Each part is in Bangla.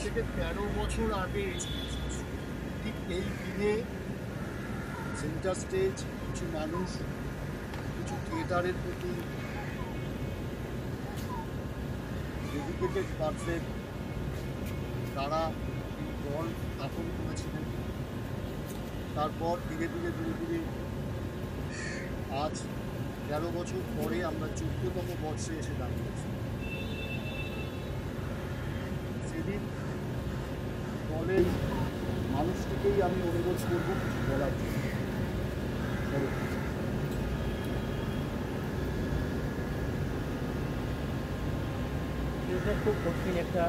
থেকে 13 বছর আগে ঠিক এই দিনে সেন্টার স্টেজ কিছু মানুষ কিছু থিয়েটারের প্রতি ডেডিকেটেড পার্সন তারা দল স্থাপন করেছিলেন। তারপর ধীরে ধীরে ধীরে ধীরে আজ 13 বছর পরে আমরা 14তম বর্ষে এসে দাঁড়িয়েছি। সেদিন দলের মানুষটিকেই আমি অনুরোধ করব কিছু বলার জন্য। এটা খুব কঠিন একটা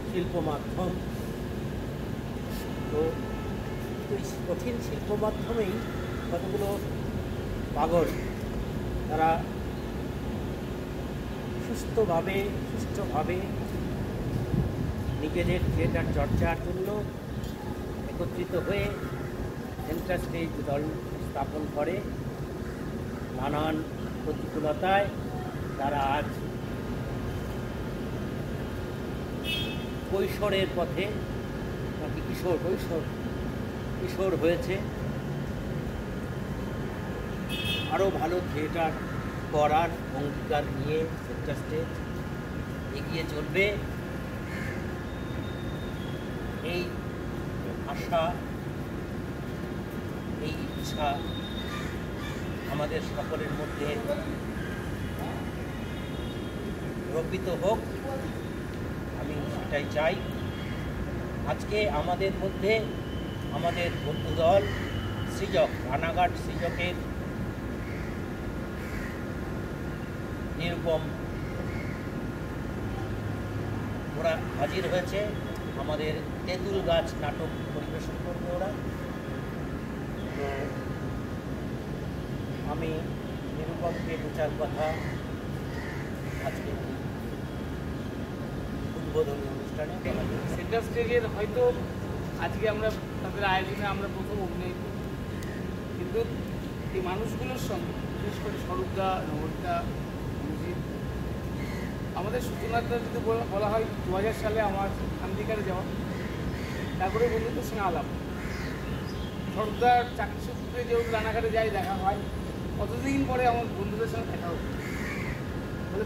শিল্প মাধ্যম। তো এই কঠিন শিল্প মাধ্যমেই কতগুলো পাগল তারা সুস্থভাবে নিজেদের থিয়েটার চর্চার জন্য একত্রিত হয়ে সেন্টার স্টেজ দল স্থাপন করে। নানান প্রতিকূলতায় তারা আজ কৈশোরের পথে নাকি কিশোর হয়েছে। আরও ভালো থিয়েটার করার অঙ্গীকার নিয়ে সেন্টার স্টেজ এগিয়ে চলবে, এই আশা এই ইচ্ছা আমাদের সকলের মধ্যে রোপিত হোক, আমি সেটাই চাই। আজকে আমাদের মধ্যে আমাদের বন্ধু দল সৃজক, রানাঘাট সৃজকের নিরুপম ওরা হাজির হয়েছে। আমাদের তেঁতুল গাছ নাটক পরিবেশন করবে ওরা। তো আমি নিরুপমকে দু চার কথা আজকে উদ্বোধনী অনুষ্ঠানে সেন্টার স্টেজের হয়তো আজকে আমরা তাদের আয়োজনে আমরা প্রথম অভিনয় করি, কিন্তু এই মানুষগুলোর সঙ্গে বিশেষ করে স্বরূপদা, নবরদা, মজিদ, আমাদের সূচনাটা যদি বলা হয় 2000 সালে আমার আমেরিকারে যাওয়া, তারপরে বন্ধুদের সঙ্গে আলাপ। স্বরূপদার চাকরি সূত্রে যেহেতু রানাঘাটে যাই দেখা হয়, কতদিন পরে আমার বন্ধুদের সঙ্গে দেখা হতো। বলে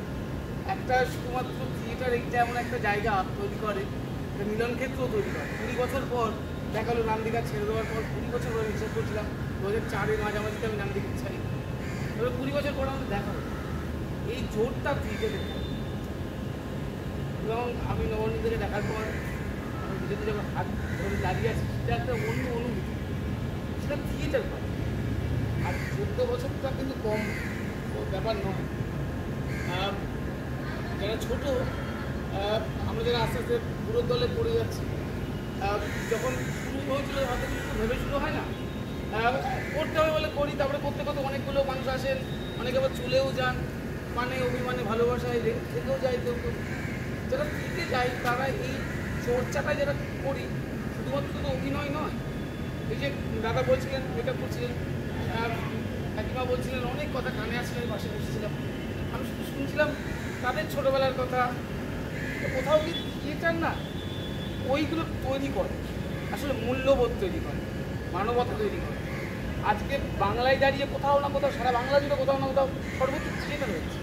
একটা শুধুমাত্র থিয়েটার এইটা এমন একটা জায়গা তৈরি করে, একটা মিলন ক্ষেত্রও তৈরি করে। 20 বছর পর দেখা হলো নান্দিঘাট ছেড়ে দেওয়ার পর 20 বছর পরে রিসার্চ করছিলাম, 2004-এর মাঝামাঝিতে আমি নান্দিঘাট ছাড়ি। এবার 20 বছর পর আমাদের দেখা হলো। এই জোরটা থিয়েটারে এবং আমি নবনীতকে দেখার পর আমি দুজনে যখন হাত ধরে দাঁড়িয়ে আছি, সেটা একটা অন্য অনুভূতি, সেটা থিয়েটার করে। আর 14 বছরটা কিন্তু কম ব্যাপার নয়। যারা ছোটো, আমরা যারা আস্তে আস্তে পুরো দলে পড়ে যাচ্ছি, যখন শুরু হয়েছিল হয়তো কিছু ভেবে শুরু হয় না, করতে হবে বলে করি, তারপরে করতে করতে অনেকগুলো মানুষ আসেন, অনেকে আবার চলেও যান, মানে অভিমানে ভালোবাসায় থেকেও যায়। কেউ কেউ যারা থেকে যায় তারা এই চর্চাটা যারা করি, শুধুমাত্র তো অভিনয় নয়। এই যে দাদা বলছিলেন, মেকআপ করছিলেন, কাকিমা বলছিলেন, অনেক কথা কানে আসছিলেন, পাশে বসেছিলাম, আমি শুধু শুনছিলাম তাদের ছোটোবেলার কথা। কোথাও কি থিয়েটার না ওইগুলো তৈরি করে, আসলে মূল্যবোধ তৈরি করে, মানবতা তৈরি করে। আজকে বাংলায় দাঁড়িয়ে কোথাও না কোথাও, সারা বাংলা জুড়ে কোথাও না কোথাও সর্বোচ্চ থিয়েটার হচ্ছে।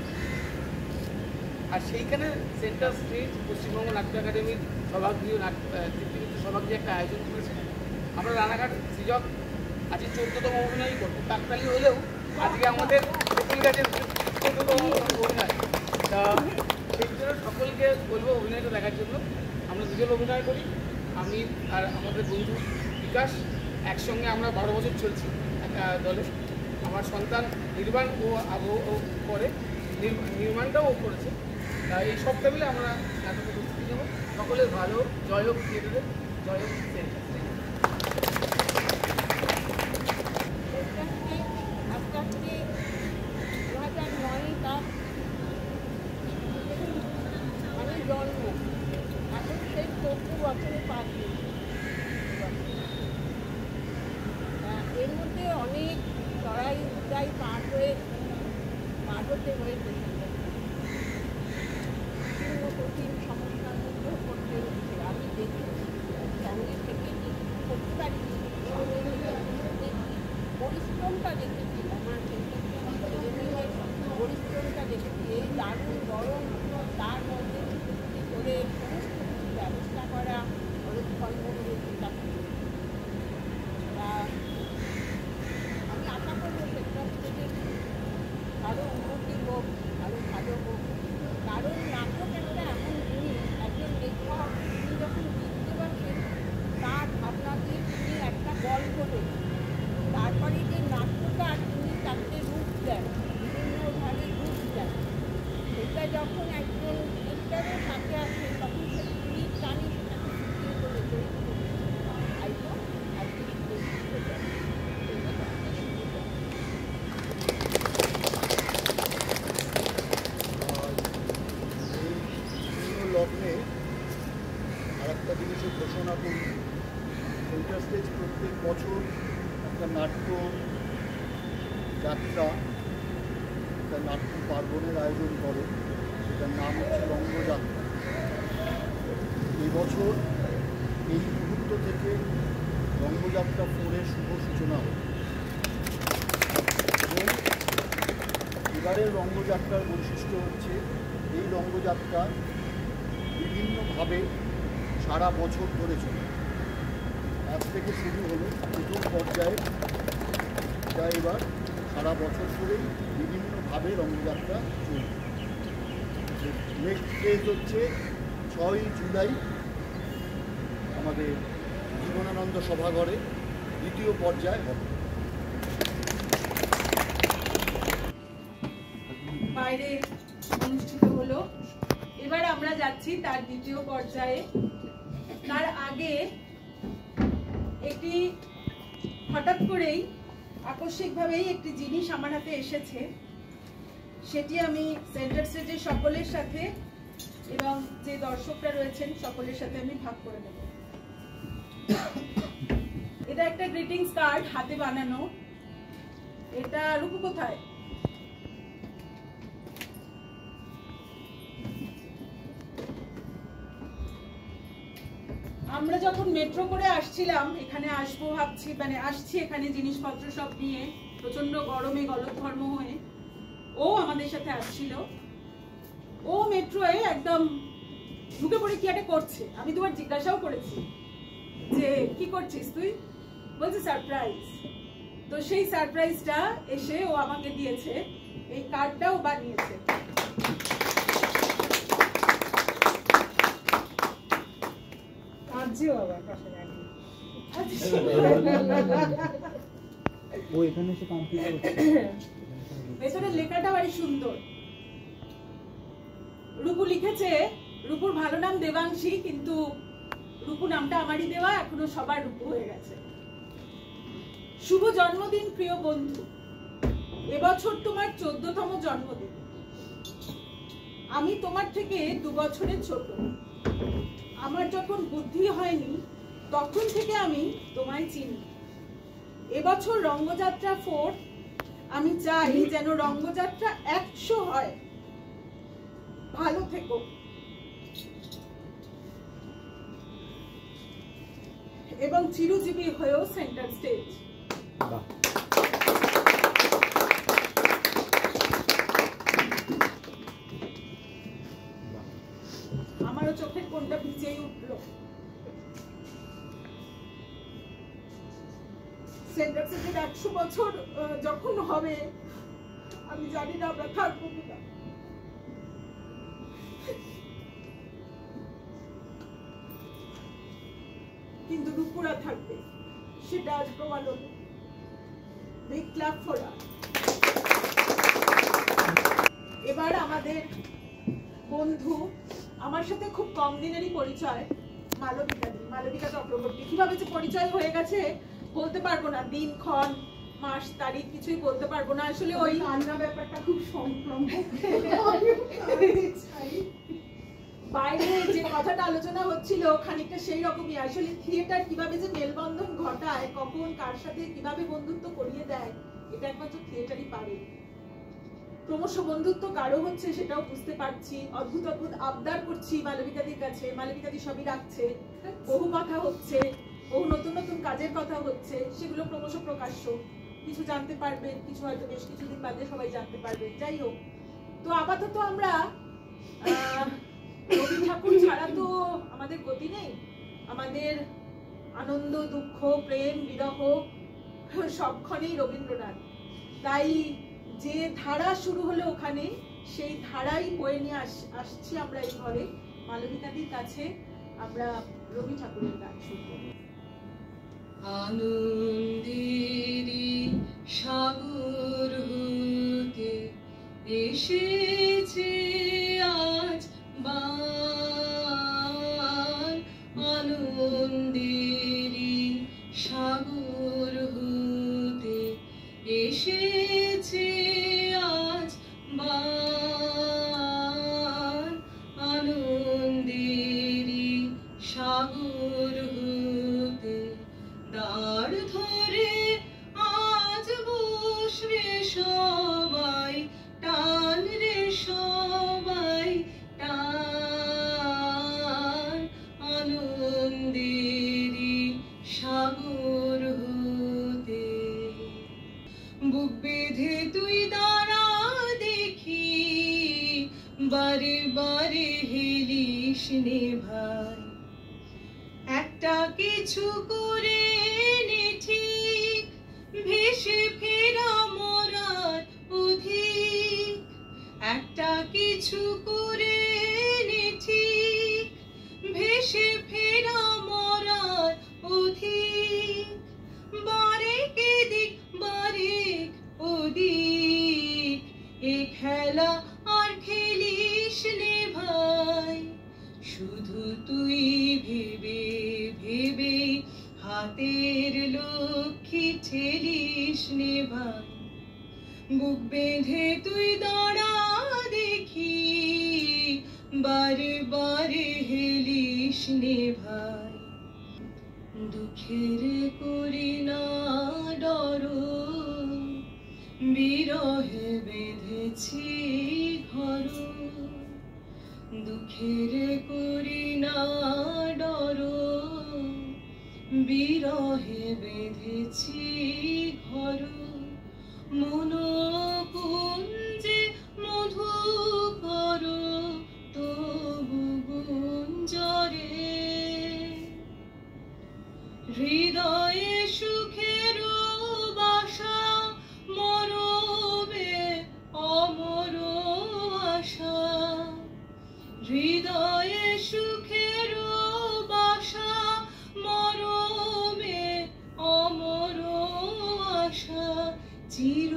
আর সেইখানে সেন্টার স্টেজ পশ্চিমবঙ্গ নাট্য একাডেমির সভাগৃহ সভাগৃহে একটা আয়োজন করেছে। আমরা রানাঘাট সৃজক আজকে 14তম অভিনয়ই করবো, কাকতালি হলেও আজকে আমাদের তেঁতুল গাছের 14তম অভিনয়। তা সেই জন্য সকলকে বলবো অভিনয়টা দেখার জন্য। আমরা দুজন অভিনয় করি, আমি আর আমাদের বন্ধু বিকাশ। একসঙ্গে আমরা 12 বছর চলছি দলে। আমার সন্তান নির্বাণ ও করে, নির্মাণটাও ও করেছে। এই সবটা মিলে আমরা নাটকে প্রস্তুতি নেব। সকলের ভালো, জয় হোক থিয়েটারে, জয় হোক সেন্টার। জন্ম এখন সেই 70 বছরে পার এর মধ্যে অনেক চড়াই উঠাই পার হতে হয়েছে। বিভিন্ন কঠিন সমস্যার মধ্যেও করতে হচ্ছে। আমি দেখেছি, সঙ্গে থেকে করতে পারি, পরিশ্রমটা দেখেছি। আমার ছেলেমেয়ের পরিশ্রমটা দেখেছি। এই দারুণ গরম, তার মধ্যে করে সমস্ত কিছু ব্যবস্থা করা অনেক সম্ভব হয়েছে। আমি আশা করবো সেক্টর থেকে আরও উন্নতি হোক, আরও ভালো হোক। কারণ নাটক একটা এমন জিনিস, একজন লেখক তিনি যখন লিখতে বসেন তার ভাবনা দিয়ে তিনি একটা গল্প লেখেন, তারপরে যে নাট্যকার তিনি তাকে রূপ দেন, বিভিন্নভাবে রূপ দেন। সেটা যখন একজন ডিরেক্টরের সাথে আসে তখন সে তিনি জানি সেটাকে শুটিং করে তৈরি করে আইব আর লগ্নে আর একটা জিনিসের ঘোষণা করি, সেন্টার স্টেজ প্রত্যেক বছর একটা নাট্য যাত্রা, একটা নাট্য পার্বণের আয়োজন করে, সেটার নাম হচ্ছে রঙ্গযাত্রা। এবছর এই মুহূর্ত থেকে রঙ্গযাত্রা 4-এর শুভ সূচনা হবে। এবং এবারের রঙ্গযাত্রার বৈশিষ্ট্য হচ্ছে এই রঙ্গযাত্রা বিভিন্নভাবে সারা বছর ধরে চলে। আজ থেকে শুরু হলো প্রথম পর্যায়ে, যা এবার সারা বছর ধরেই বিভিন্নভাবে রঙ্গযাত্রা চলবে। নেক্সট ফেজ হচ্ছে 6ই জুলাই আমাদের জীবনানন্দ সভাঘরে দ্বিতীয় পর্যায় হবে। বাইরে অনুষ্ঠিত হলো, এবার আমরা যাচ্ছি তার দ্বিতীয় পর্যায়ে। তার আগে একটি হঠাৎ করেই আকস্মিকভাবেই একটি জিনিস আমার হাতে এসেছে, সেটি আমি সেন্টার স্টেজের সকলের সাথে এবং যে দর্শকরা রয়েছেন সকলের সাথে আমি ভাগ করে নেব। এটা একটা গ্রিটিংস কার্ড, হাতে বানানো। এটা রূপু কোথায়? আমরা যখন মেট্রো করে আসছিলাম, এখানে আসবো ভাবছি, মানে আসছি এখানে জিনিসপত্র সব নিয়ে, প্রচন্ড গরমে গলদঘর্ম হয়ে, ও আমাদের সাথে আসছিল। ও মেট্রোয় একদম ঢুকে পড়ে কি একটা করছে। আমি তোমার জিজ্ঞাসাও করেছি যে কি করছিস তুই, বলছে সারপ্রাইজ। তো সেই সারপ্রাইজটা এসে ও আমাকে দিয়েছে, এই কার্ডটা ও বানিয়েছে। ভেতরে লেখাটা ভারী সুন্দর। রূপু লিখেছে, রূপুর ভালো নাম দেবাংশী, কিন্তু রূপু নামটা আমারই দেওয়া, এখনো সবার রূপু হয়ে গেছে। শুভ জন্মদিন প্রিয় বন্ধু, এবছর তোমার 14তম জন্মদিন। আমি তোমার থেকে 2 বছরের ছোট। আমার যখন বুদ্ধি হয়নি তখন থেকে আমি তোমায় চিনি। এবছর রঙ্গযাত্রা 4, আমি চাই যেন রঙ্গযাত্রা 100 হয়। ভালো থেকো। এবং চিরজীবী হয়েও সেন্টার স্টেজ। আমারও চোখের কোনটা ভিজেই উঠলো। সেন্টার স্টেজের 100 বছর যখন হবে, আমি জানি না আমরা থাকবো কিনা। ফুরফুরা থাকবে, সেটা আজ প্রমাণ হলো। Big club for us. এবার আমাদের বন্ধু, আমার সাথে খুব কম দিনেরই পরিচয়, মালবিকা চক্রবর্তী। কিভাবে যে পরিচয় হয়ে গেছে বলতে পারবো না, দিনক্ষণ মাস তারিখ কিছুই বলতে পারবো না। আসলে ওই রান্না ব্যাপারটা খুব সংক্রামক। বাইরে যে কথাটা আলোচনা হচ্ছিল খানিকটা সেই রকমই। আসলে থিয়েটার কিভাবে যে মেলবন্ধন ঘটায়, কখন কার সাথে কিভাবে বন্ধুত্ব করিয়ে দেয়, এটা একমাত্র থিয়েটারই পারে। ক্রমশ বন্ধুত্ব গাঢ় হচ্ছে, সেটাও বুঝতে পারছি। অদ্ভুত অদ্ভুত আবদার করছি মালবিকাদির কাছে, মালবিকাদি সবই রাখছে। বহু কথা হচ্ছে, বহু নতুন নতুন কাজের কথা হচ্ছে, সেগুলো ক্রমশ প্রকাশ্য। কিছু জানতে পারবেন, কিছু হয়তো বেশ কিছুদিন বাদে সবাই জানতে পারবেন। যাই হোক, তো আপাতত আমরা রবি ঠাকুর ছাড়া তো আমাদের গতি নেই। আমাদের আনন্দ, দুঃখ, প্রেম, বিরহ সবক্ষণেই রবীন্দ্রনাথ। তাই যে ধারা শুরু হলো ওখানে, সেই ধারাই বয়ে নিয়ে আসছি আমরা এই ঘরে। মালবিকাদির কাছে আমরা রবি ঠাকুরের গান শুনব। আনন্দেরি সাগর হতে এসেছে আজ বান, আনন্দেরি সাগর হতে এসেছে আজ বান, আনন্দেরি সাগর হতে দাঁড় ধরে আজ বসবে সবাই, টান রে সবাই টান, আনন্দেরি সাগর হতে। বুক বেঁধে তুই দাঁড়া দেখি, বারে বারে হেলিস নে ভাই, একটা কিছু করে নে ঠিক, ভেসে ফেরা মরার অধিক, একটা কিছু করে নে ঠিক, ভেসে ফেরা মরার অধিক, বারেক এদিক বারেক ওদিক, এ খেলা আর খেলিস নে ভাই, শুধু তুই ভেবে ভেবে হাতের লক্ষ্মী ঠেলিস নে ভাই। বুক বেঁধে তুই দাঁড়া দেখি, বারে বারে হেলিস নে ভাই, দুঃখের করি না ডর, বিরহে বেঁধেছি ঘর, দুঃখের করি না ডর, বিরহে বেঁধেছি ঘর, মনোকুঞ্জে মধুকর তবু গুঞ্জরে, হৃদয়ে সুখের বাসা, মরবে অমর আশা, হৃদয়ে সুখের বাসা, মরবে অমর আশা, চির